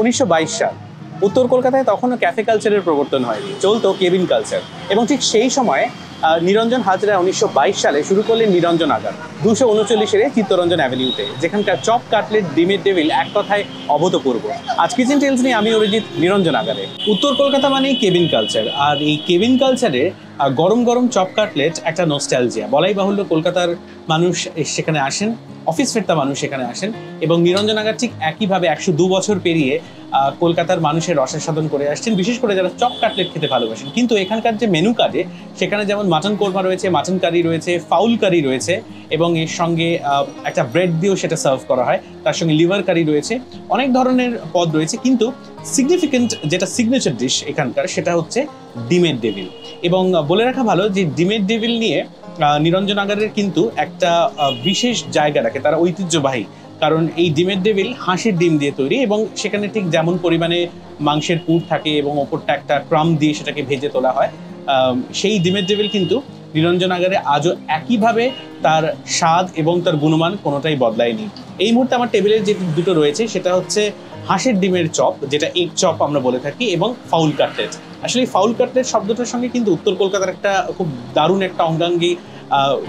1922 সাল। উত্তর কলকাতায় তখনও ক্যাফে কালচারের প্রবর্তন হয়নি, চলতো কেবিন কালচার। এবং ঠিক সেই সময় নিরঞ্জন হাজরা 1922 সালে শুরু করলেন নিরঞ্জন আগার 239 চিত্তরঞ্জন অ্যাভিনিউতে, যেখানকার চপ, কাটলেট, ডিমের টেবিল এক কথায় অভূতপূর্ব। আজ কিচেন টেলস নিয়ে আমি অরিজিৎ, নিরঞ্জন আগারে। উত্তর কলকাতা মানেই কেবিন কালচার, আর এই কেবিন কালচারে গরম গরম চপ কাটলেট একটা নস্টালজিয়া। বলাই বাহুল্য, কলকাতার মানুষ সেখানে আসেন, অফিস ফেরতা মানুষ সেখানে আসেন, এবং নিরঞ্জন আগার ঠিক একইভাবে 102 বছর পেরিয়ে কলকাতার মানুষের রসাস্বাদন করে আসছেন, বিশেষ করে যারা চপ কাটলেট খেতে ভালোবাসেন। কিন্তু এখানকার যে মেনু কার্ডে সেখানে যেমন মাটন কোরমা রয়েছে, মাটন কারি রয়েছে, ফাউল কারি রয়েছে, এবং এর সঙ্গে একটা ব্রেড দিয়েও সেটা সার্ভ করা হয়, তার সঙ্গে লিভার কারি রয়েছে, অনেক ধরনের পদ রয়েছে। কিন্তু সিগনিফিকেন্ট যেটা সিগনেচার ডিশ এখানকার, সেটা হচ্ছে ডিমের ডেভিল। এবং বলে রাখা ভালো যে ডিমের ডেভিল নিয়ে নিরঞ্জন আগারের কিন্তু একটা বিশেষ জায়গা রাখে, তারা ঐতিহ্যবাহী। কারণ এই ডিমের ডেভিল হাঁসের ডিম দিয়ে তৈরি, এবং সেখানে ঠিক যেমন পরিমাণে মাংসের পুর থাকে এবং ওপরটা একটা ক্রাম দিয়ে সেটাকে ভেজে তোলা হয়, সেই ডিমের ডেভিল কিন্তু নিরঞ্জন আগারে আজও একইভাবে তার স্বাদ এবং তার গুণমান কোনোটাই বদলায়নি। এই মুহূর্তে আমার টেবিলের যে দুটো রয়েছে সেটা হচ্ছে হাঁসের ডিমের চপ, যেটা এগ চপ আমরা বলে থাকি, এবং ফাউল কাটলেট। আসলে ফাউল কাটলেট শব্দটার সঙ্গে কিন্তু উত্তর কলকাতার একটা খুব দারুণ একটা অঙ্গাঙ্গী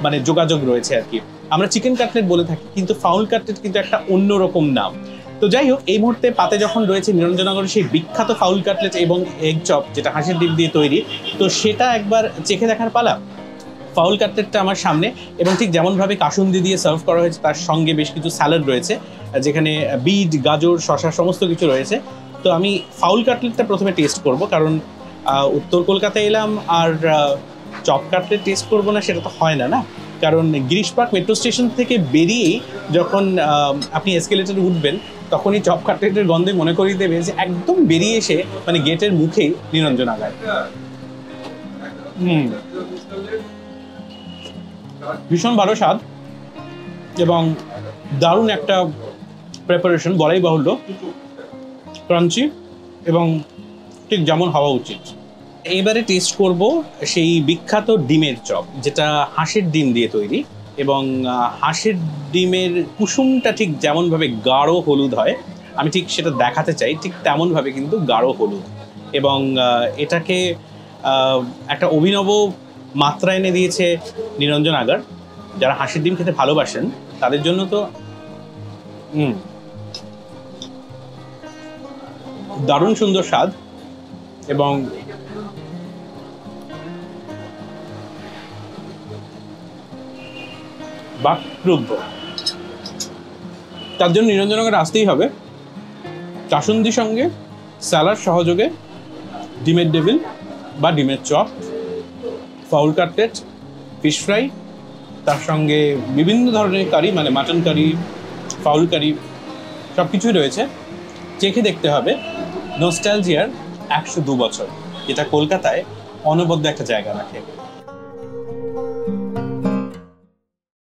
মানে যোগাযোগ রয়েছে আর কি। আমরা চিকেন কাটলেট বলে থাকি, কিন্তু ফাউল কাটলেট কিন্তু একটা অন্যরকম নাম। তো যাই হোক, এই মুহূর্তে পাতে যখন রয়েছে নিরঞ্জনগরের সেই বিখ্যাত ফাউল কাটলেট এবং এগ চপ, যেটা হাঁসের ডিম দিয়ে তৈরি, তো সেটা একবার চেখে দেখার পালা। ফাউল কাটলেটটা আমার সামনে, এবং ঠিক যেমনভাবে কাসুন্দি দিয়ে সার্ভ করা হয়েছে, তার সঙ্গে বেশ কিছু স্যালাড রয়েছে, যেখানে বিট, গাজর, শসা সমস্ত কিছু রয়েছে। তো আমি ফাউল কাটলেটটা প্রথমে টেস্ট করব, কারণ উত্তর কলকাতায় এলাম আর চপ কাটলেট টেস্ট করবো না, সেটা তো হয় না। কারণ গিরিশ পার্ক মেট্রো স্টেশন থেকে বেরিয়েই যখন আপনি এসকেলেটরে উঠবেন, তখনই চপ কাটলেটের গন্ধে মনে করিয়ে দেবে যে একদম বেরিয়ে এসে মানে গেটের মুখেই নিরঞ্জন আগার। ভীষণ ভালো স্বাদ এবং দারুণ একটা প্রিপারেশন, বলাই বাহুল্য, ক্রাঞ্চি এবং ঠিক যেমন হওয়া উচিত। এইবারে টেস্ট করব সেই বিখ্যাত ডিমের চপ, যেটা হাঁসের ডিম দিয়ে তৈরি, এবং হাঁসের ডিমের কুসুমটা ঠিক যেমনভাবে গাঢ় হলুদ হয়, আমি ঠিক সেটা দেখাতে চাই, ঠিক তেমনভাবে কিন্তু গাঢ় হলুদ। এবং এটাকে একটা অভিনব মাত্রা এনে দিয়েছে নিরঞ্জন আগার। যারা হাঁসের ডিম খেতে ভালোবাসেন তাদের জন্য তো দারুণ সুন্দর স্বাদ, এবং বাকরুদ্ধ। তার জন্য নিরঞ্জন আগার আসতেই হবে। কাসুন্দির সঙ্গে স্যালাড সহযোগে ডিমের ডেভিল বা ডিমের chop, foul cutlet, fish fry, তার সঙ্গে বিভিন্ন ধরনের কারি, মানে মাটন কারি, ফাউল কারি, সব কিছুই রয়েছে। চেখে দেখতে হবে নস্টালজিয়ার 102 বছর, যেটা কলকাতায় অনবদ্য একটা জায়গা রাখে।